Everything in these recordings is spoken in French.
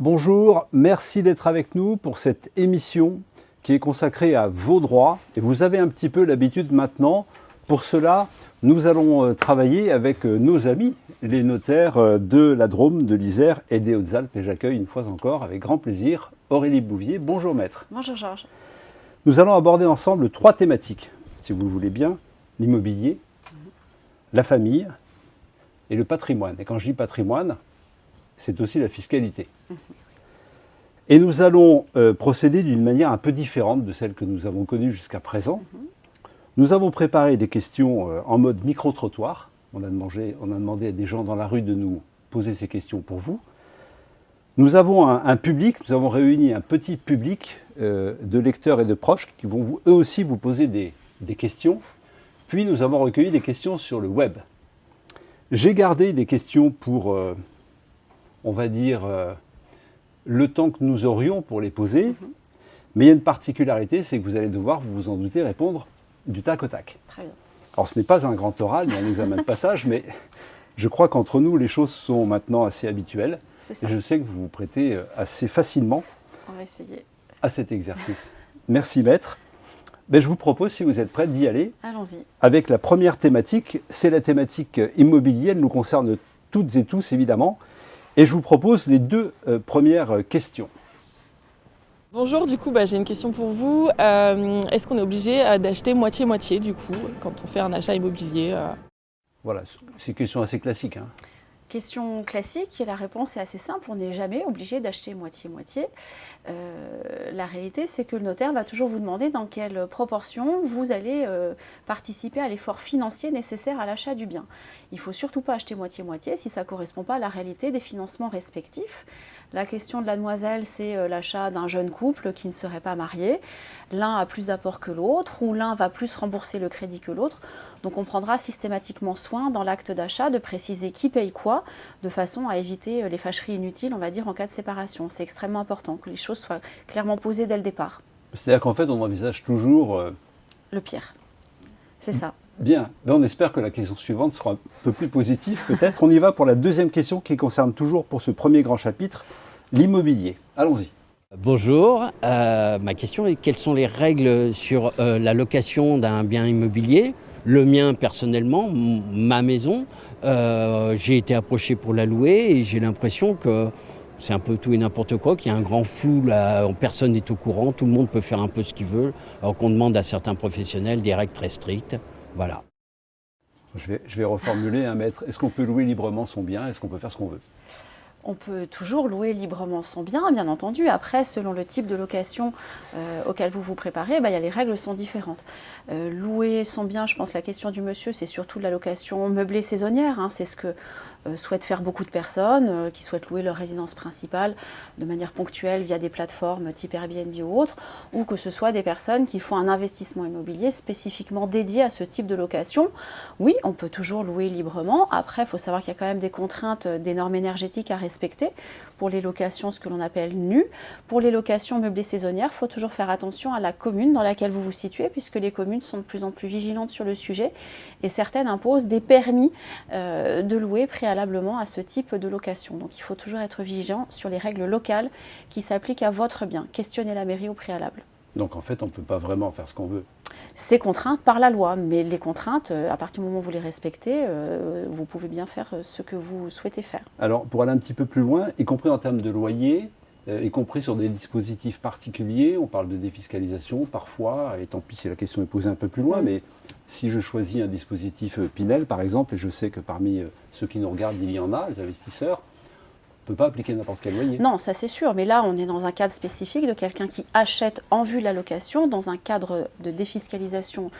Bonjour, merci d'être avec nous pour cette émission qui est consacrée à vos droits. Et vous avez un petit peu l'habitude maintenant. Pour cela, nous allons travailler avec nos amis, les notaires de la Drôme, de l'Isère et des Hautes-Alpes. Et j'accueille une fois encore avec grand plaisir Aurélie Bouvier. Bonjour maître. Bonjour Georges. Nous allons aborder ensemble 3 thématiques, si vous le voulez bien. L'immobilier, la famille et le patrimoine. Et quand je dis patrimoine, c'est aussi la fiscalité. Et nous allons procéder d'une manière un peu différente de celle que nous avons connue jusqu'à présent. Nous avons préparé des questions en mode micro-trottoir. On a demandé à des gens dans la rue de nous poser ces questions pour vous. Nous avons un public, nous avons réuni un petit public de lecteurs et de proches qui vont eux aussi vous poser des questions. Puis nous avons recueilli des questions sur le web. J'ai gardé des questions pour, on va dire, le temps que nous aurions pour les poser. Mais il y a une particularité, c'est que vous allez devoir, vous vous en doutez, répondre du tac au tac. Très bien. Alors ce n'est pas un grand oral, ni un examen de passage, mais je crois qu'entre nous, les choses sont maintenant assez habituelles. C'est ça. Et je sais que vous vous prêtez assez facilement On va essayer. à cet exercice. Merci maître. Ben, je vous propose, si vous êtes prêts, d'y aller. Allons-y. Avec la première thématique, c'est la thématique immobilier. Elle nous concerne toutes et tous, évidemment. Et je vous propose les 2 premières questions. Bonjour, du coup, j'ai une question pour vous. Est-ce qu'on est obligé d'acheter moitié-moitié, du coup, quand on fait un achat immobilier Voilà, c'est une question assez classique, hein. Question classique, et la réponse est assez simple, on n'est jamais obligé d'acheter moitié-moitié. La réalité, c'est que le notaire va toujours vous demander dans quelle proportion vous allez participer à l'effort financier nécessaire à l'achat du bien. Il ne faut surtout pas acheter moitié-moitié si ça ne correspond pas à la réalité des financements respectifs. La question de la demoiselle, c'est l'achat d'un jeune couple qui ne serait pas marié. L'un a plus d'apport que l'autre, ou l'un va plus rembourser le crédit que l'autre. Donc on prendra systématiquement soin dans l'acte d'achat de préciser qui paye quoi, de façon à éviter les fâcheries inutiles, on va dire, en cas de séparation. C'est extrêmement important que les choses soient clairement posées dès le départ. C'est-à-dire qu'en fait, on envisage toujours... Le pire, c'est ça. Bien, ben, on espère que la question suivante sera un peu plus positive peut-être. On y va pour la 2e question qui concerne toujours pour ce premier grand chapitre, l'immobilier. Allons-y. Bonjour, ma question est quelles sont les règles sur la location d'un bien immobilier? Le mien personnellement, ma maison, j'ai été approché pour la louer et j'ai l'impression que c'est un peu tout et n'importe quoi, qu'il y a un grand flou, là, personne n'est au courant, tout le monde peut faire un peu ce qu'il veut, alors qu'on demande à certains professionnels des règles très strictes. Voilà. Je vais reformuler, hein, maître. Est-ce qu'on peut louer librement son bien? Est-ce qu'on peut faire ce qu'on veut? On peut toujours louer librement son bien entendu. Après, selon le type de location auquel vous vous préparez, les règles sont différentes. Louer son bien, je pense la question du monsieur, c'est surtout de la location meublée saisonnière. Hein. C'est ce que souhaitent faire beaucoup de personnes qui souhaitent louer leur résidence principale de manière ponctuelle via des plateformes type Airbnb ou autres, ou que ce soit des personnes qui font un investissement immobilier spécifiquement dédié à ce type de location. Oui, on peut toujours louer librement. Après, il faut savoir qu'il y a quand même des contraintes, des normes énergétiques à respecter pour les locations, ce que l'on appelle nues. Pour les locations meublées saisonnières, il faut toujours faire attention à la commune dans laquelle vous vous situez, puisque les communes sont de plus en plus vigilantes sur le sujet et certaines imposent des permis de louer préalablement à ce type de location. Donc il faut toujours être vigilant sur les règles locales qui s'appliquent à votre bien. Questionnez la mairie au préalable. Donc en fait, on ne peut pas vraiment faire ce qu'on veut. C'est contraint par la loi, mais les contraintes, à partir du moment où vous les respectez, vous pouvez bien faire ce que vous souhaitez faire. Alors pour aller un petit peu plus loin, y compris en termes de loyer, y compris sur des dispositifs particuliers, on parle de défiscalisation parfois, et tant pis si la question est posée un peu plus loin, mais si je choisis un dispositif Pinel par exemple, et je sais que parmi ceux qui nous regardent, il y en a, les investisseurs, on ne peut pas appliquer n'importe quel loyer. Non, ça c'est sûr, mais là on est dans un cadre spécifique de quelqu'un qui achète en vue de la location dans un cadre de défiscalisation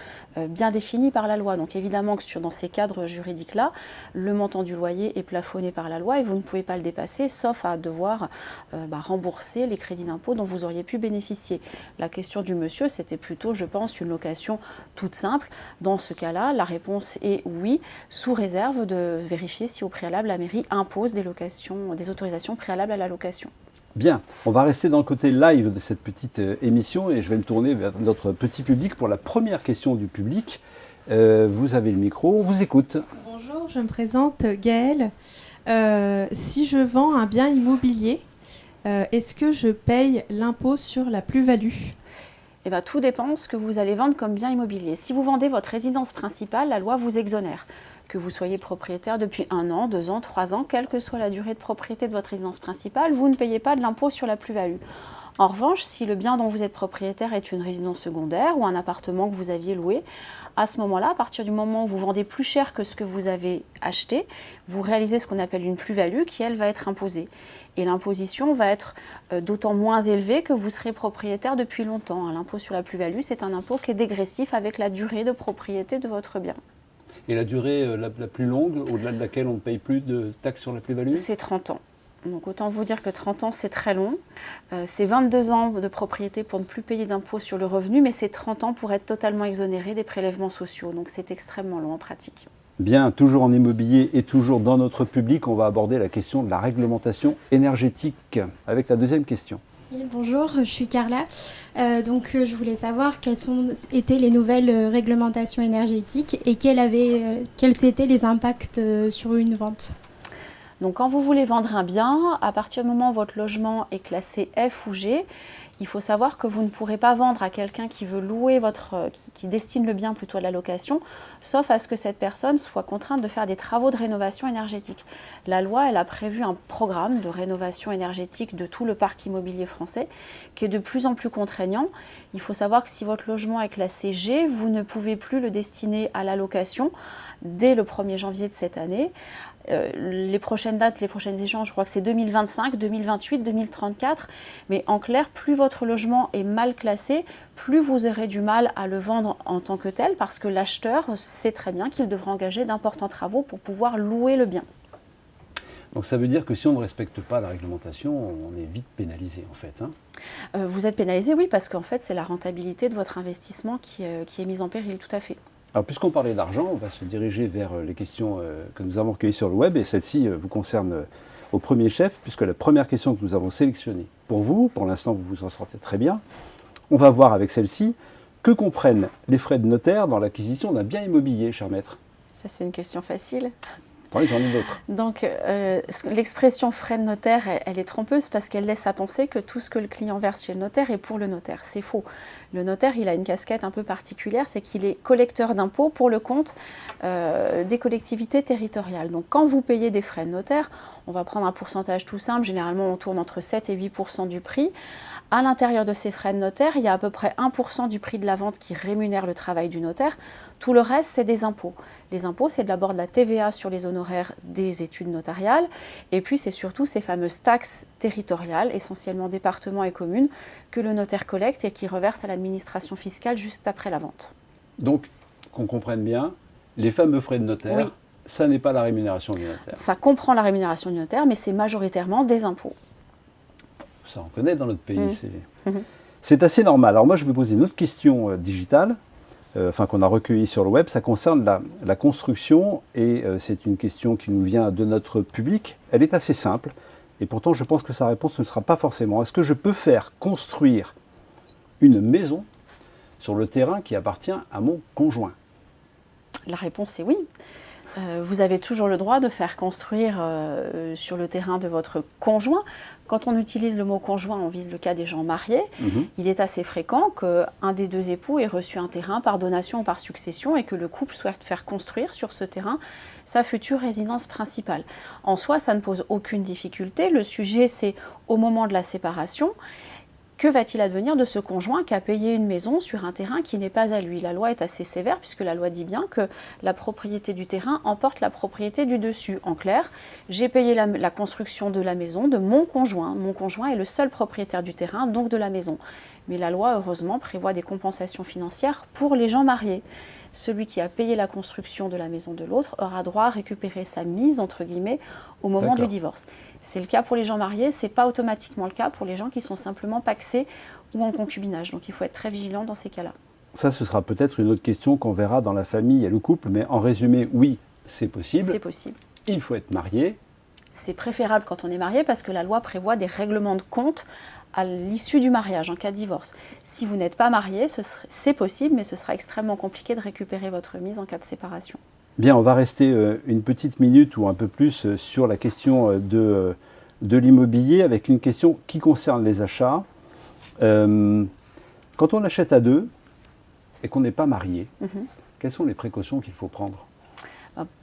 bien défini par la loi. Donc évidemment que dans ces cadres juridiques-là, le montant du loyer est plafonné par la loi et vous ne pouvez pas le dépasser, sauf à devoir rembourser les crédits d'impôt dont vous auriez pu bénéficier. La question du monsieur, c'était plutôt, je pense, une location toute simple. Dans ce cas-là, la réponse est oui, sous réserve de vérifier si au préalable la mairie impose des autorisations préalables à la location. Bien, on va rester dans le côté live de cette petite émission et je vais me tourner vers notre petit public pour la première question du public. Vous avez le micro, on vous écoute. Bonjour, je me présente Gaëlle. Si je vends un bien immobilier Est-ce que je paye l'impôt sur la plus-value ? Eh bien, tout dépend de ce que vous allez vendre comme bien immobilier. Si vous vendez votre résidence principale, la loi vous exonère. Que vous soyez propriétaire depuis 1 an, 2 ans, 3 ans, quelle que soit la durée de propriété de votre résidence principale, vous ne payez pas de l'impôt sur la plus-value. En revanche, si le bien dont vous êtes propriétaire est une résidence secondaire ou un appartement que vous aviez loué, à ce moment-là, à partir du moment où vous vendez plus cher que ce que vous avez acheté, vous réalisez ce qu'on appelle une plus-value qui, elle, va être imposée. Et l'imposition va être d'autant moins élevée que vous serez propriétaire depuis longtemps. L'impôt sur la plus-value, c'est un impôt qui est dégressif avec la durée de propriété de votre bien. Et la durée la plus longue, au-delà de laquelle on ne paye plus de taxes sur la plus-value? C'est 30 ans. Donc autant vous dire que 30 ans, c'est très long. C'est 22 ans de propriété pour ne plus payer d'impôt sur le revenu, mais c'est 30 ans pour être totalement exonéré des prélèvements sociaux. Donc c'est extrêmement long en pratique. Bien, toujours en immobilier et toujours dans notre public, on va aborder la question de la réglementation énergétique avec la deuxième question. Oui, bonjour, je suis Carla. Je voulais savoir quelles étaient les nouvelles réglementations énergétiques et quels étaient les impacts sur une vente. Donc quand vous voulez vendre un bien, à partir du moment où votre logement est classé F ou G, il faut savoir que vous ne pourrez pas vendre à quelqu'un qui veut louer qui destine le bien plutôt à la location, sauf à ce que cette personne soit contrainte de faire des travaux de rénovation énergétique. La loi, elle a prévu un programme de rénovation énergétique de tout le parc immobilier français qui est de plus en plus contraignant. Il faut savoir que si votre logement est classé G, vous ne pouvez plus le destiner à la location dès le 1er janvier de cette année. Les prochaines dates, les prochaines échéances, je crois que c'est 2025, 2028, 2034. Mais en clair, plus votre logement est mal classé, plus vous aurez du mal à le vendre en tant que tel, parce que l'acheteur sait très bien qu'il devra engager d'importants travaux pour pouvoir louer le bien. Donc ça veut dire que si on ne respecte pas la réglementation, on est vite pénalisé en fait. Vous êtes pénalisé, oui, parce qu'en fait, c'est la rentabilité de votre investissement qui est mise en péril, tout à fait. Alors, puisqu'on parlait d'argent, on va se diriger vers les questions que nous avons recueillies sur le web, et celle-ci vous concerne au premier chef, puisque la première question que nous avons sélectionnée pour vous, pour l'instant vous vous en sortez très bien, on va voir avec celle-ci, que comprennent les frais de notaire dans l'acquisition d'un bien immobilier, cher maître? Ça, c'est une question facile. Oui, j'en ai d'autres. Donc, l'expression frais de notaire, elle est trompeuse parce qu'elle laisse à penser que tout ce que le client verse chez le notaire est pour le notaire. C'est faux. Le notaire, il a une casquette un peu particulière, c'est qu'il est collecteur d'impôts pour le compte des collectivités territoriales. Donc, quand vous payez des frais de notaire, on va prendre un pourcentage tout simple. Généralement, on tourne entre 7 et 8% du prix. À l'intérieur de ces frais de notaire, il y a à peu près 1% du prix de la vente qui rémunère le travail du notaire. Tout le reste, c'est des impôts. Les impôts, c'est d'abord de la TVA sur les honoraires des études notariales. Et puis, c'est surtout ces fameuses taxes territoriales, essentiellement départements et communes, que le notaire collecte et qui reverse à l'administration fiscale juste après la vente. Donc, qu'on comprenne bien, les fameux frais de notaire, oui, ça n'est pas la rémunération du notaire. Ça comprend la rémunération du notaire, mais c'est majoritairement des impôts. Ça, on connaît dans notre pays. C'est assez normal. Alors moi, je vais poser une autre question digitale, qu'on a recueillie sur le web. Ça concerne la construction, et c'est une question qui nous vient de notre public. Elle est assez simple, et pourtant, je pense que sa réponse ne sera pas forcément: est-ce que je peux faire construire une maison sur le terrain qui appartient à mon conjoint? La réponse est oui. Vous avez toujours le droit de faire construire sur le terrain de votre conjoint. Quand on utilise le mot conjoint, on vise le cas des gens mariés. Il est assez fréquent qu'un des deux époux ait reçu un terrain par donation ou par succession et que le couple souhaite faire construire sur ce terrain sa future résidence principale. En soi, ça ne pose aucune difficulté. Le sujet, c'est au moment de la séparation. Que va-t-il advenir de ce conjoint qui a payé une maison sur un terrain qui n'est pas à lui? La loi est assez sévère puisque la loi dit bien que la propriété du terrain emporte la propriété du dessus. En clair, j'ai payé la construction de la maison de mon conjoint. Mon conjoint est le seul propriétaire du terrain, donc de la maison. Mais la loi, heureusement, prévoit des compensations financières pour les gens mariés. Celui qui a payé la construction de la maison de l'autre aura droit à récupérer sa mise, entre guillemets, au moment du divorce. C'est le cas pour les gens mariés, ce n'est pas automatiquement le cas pour les gens qui sont simplement pacsés ou en concubinage. Donc il faut être très vigilant dans ces cas-là. Ça, ce sera peut-être une autre question qu'on verra dans la famille et le couple, mais en résumé, oui, c'est possible. C'est possible. Il faut être marié. C'est préférable quand on est marié parce que la loi prévoit des règlements de compte à l'issue du mariage, en cas de divorce. Si vous n'êtes pas marié, c'est possible, mais ce sera extrêmement compliqué de récupérer votre mise en cas de séparation. Bien, on va rester une petite minute ou un peu plus sur la question de de l'immobilier avec une question qui concerne les achats. Quand on achète à deux et qu'on n'est pas marié, quelles sont les précautions qu'il faut prendre?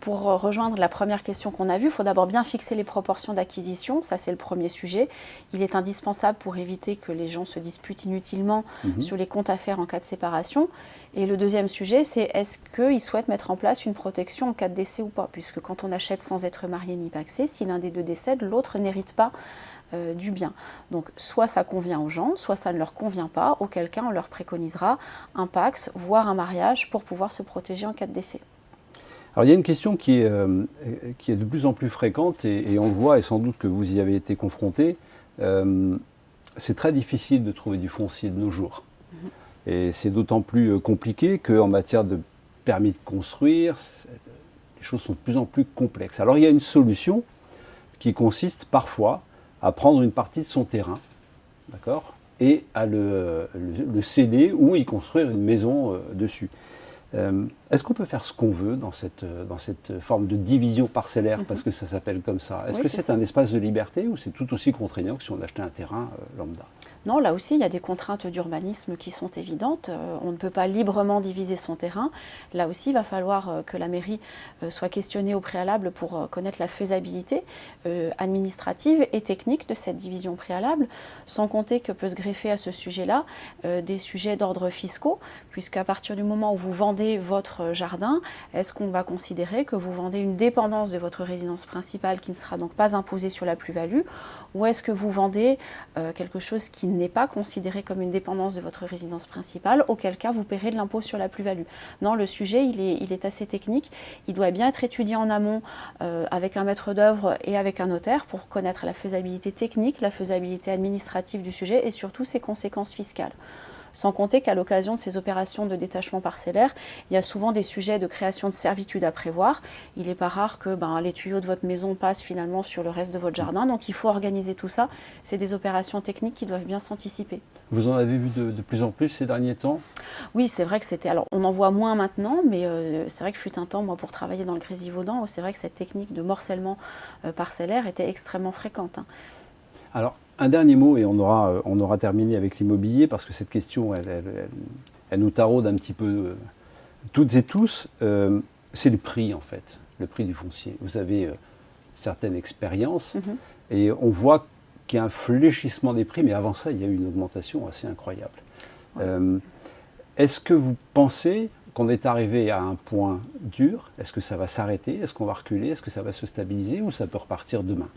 Pour rejoindre la première question qu'on a vue, il faut d'abord bien fixer les proportions d'acquisition, ça c'est le premier sujet. Il est indispensable pour éviter que les gens se disputent inutilement sur les comptes à faire en cas de séparation. Et le deuxième sujet, c'est est-ce qu'ils souhaitent mettre en place une protection en cas de décès ou pas? Puisque quand on achète sans être marié ni pacsé, si l'un des deux décède, l'autre n'hérite pas du bien. Donc soit ça convient aux gens, soit ça ne leur convient pas, auquel cas on leur préconisera un pacs, voire un mariage pour pouvoir se protéger en cas de décès. Alors il y a une question qui est de plus en plus fréquente et on le voit, et sans doute que vous y avez été confronté. C'est très difficile de trouver du foncier de nos jours. Et c'est d'autant plus compliqué qu'en matière de permis de construire, les choses sont de plus en plus complexes. Alors il y a une solution qui consiste parfois à prendre une partie de son terrain, d'accord, et à le céder ou y construire une maison dessus. Est-ce qu'on peut faire ce qu'on veut dans cette forme de division parcellaire, parce que ça s'appelle comme ça? Est-ce que c'est un espace de liberté ou c'est tout aussi contraignant que si on achetait un terrain lambda? Non, là aussi, il y a des contraintes d'urbanisme qui sont évidentes. On ne peut pas librement diviser son terrain. Là aussi, il va falloir que la mairie soit questionnée au préalable pour connaître la faisabilité administrative et technique de cette division préalable, sans compter que peut se greffer à ce sujet-là des sujets d'ordre fiscaux, puisqu'à partir du moment où vous vendez votre jardin, est-ce qu'on va considérer que vous vendez une dépendance de votre résidence principale qui ne sera donc pas imposée sur la plus-value, ou est-ce que vous vendez quelque chose qui n'est pas considéré comme une dépendance de votre résidence principale, auquel cas vous paierez de l'impôt sur la plus-value? Non, le sujet, il est assez technique. Il doit bien être étudié en amont avec un maître d'œuvre et avec un notaire pour connaître la faisabilité technique, la faisabilité administrative du sujet et surtout ses conséquences fiscales. Sans compter qu'à l'occasion de ces opérations de détachement parcellaire, il y a souvent des sujets de création de servitude à prévoir. Il n'est pas rare que les tuyaux de votre maison passent finalement sur le reste de votre jardin, donc il faut organiser tout ça. C'est des opérations techniques qui doivent bien s'anticiper. Vous en avez vu de plus en plus ces derniers temps? Oui, c'est vrai que c'était... Alors, on en voit moins maintenant, mais c'est vrai que fut un temps, moi, pour travailler dans le Grésivaudan, c'est vrai que cette technique de morcellement parcellaire était extrêmement fréquente. Alors, un dernier mot et on aura terminé avec l'immobilier parce que cette question, elle nous taraude un petit peu toutes et tous. C'est le prix, en fait, le prix du foncier. Vous avez certaines expériences et on voit qu'il y a un fléchissement des prix, mais avant ça, il y a eu une augmentation assez incroyable. Ouais. Est-ce que vous pensez qu'on est arrivé à un point dur? Est-ce que ça va s'arrêter? Est-ce qu'on va reculer? Est-ce que ça va se stabiliser ou ça peut repartir demain?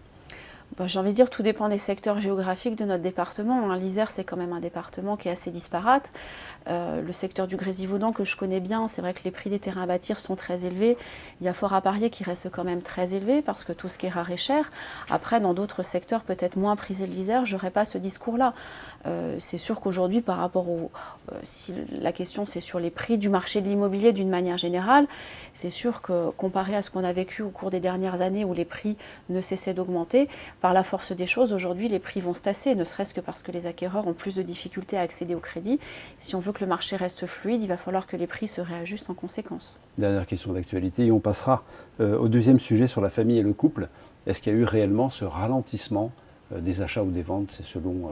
J'ai envie de dire, tout dépend des secteurs géographiques de notre département. L'Isère, c'est quand même un département qui est assez disparate. Le secteur du Grésivaudan, que je connais bien, c'est vrai que les prix des terrains à bâtir sont très élevés. Il y a fort à parier qui reste quand même très élevé parce que tout ce qui est rare est cher. Après, dans d'autres secteurs peut-être moins prisés de l'Isère, je n'aurais pas ce discours-là. C'est sûr qu'aujourd'hui, par rapport si la question c'est sur les prix du marché de l'immobilier d'une manière générale, c'est sûr que comparé à ce qu'on a vécu au cours des dernières années où les prix ne cessaient d'augmenter, par la force des choses, aujourd'hui, les prix vont se tasser, ne serait-ce que parce que les acquéreurs ont plus de difficultés à accéder au crédit. Si on veut que le marché reste fluide, il va falloir que les prix se réajustent en conséquence. Dernière question d'actualité, et on passera au deuxième sujet sur la famille et le couple. Est-ce qu'il y a eu réellement ce ralentissement des achats ou des ventes? C'est selon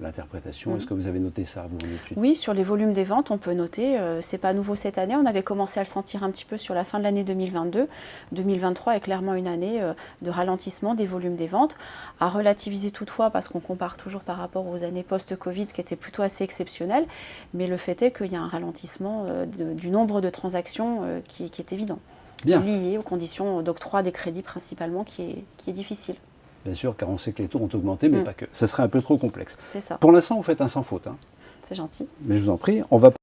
l'interprétation. Est-ce que vous avez noté ça, vous, en étude? Oui, sur les volumes des ventes, on peut noter. C'est pas nouveau cette année. On avait commencé à le sentir un petit peu sur la fin de l'année 2022. 2023 est clairement une année de ralentissement des volumes des ventes. À relativiser toutefois, parce qu'on compare toujours par rapport aux années post-Covid qui étaient plutôt assez exceptionnelles. Mais le fait est qu'il y a un ralentissement du nombre de transactions qui est évident. Bien. Lié aux conditions d'octroi des crédits principalement qui est difficile. Bien sûr, car on sait que les taux ont augmenté, mais pas que. Ça serait un peu trop complexe. C'est ça. Pour l'instant, vous faites un sans faute. C'est gentil. Mais je vous en prie, on va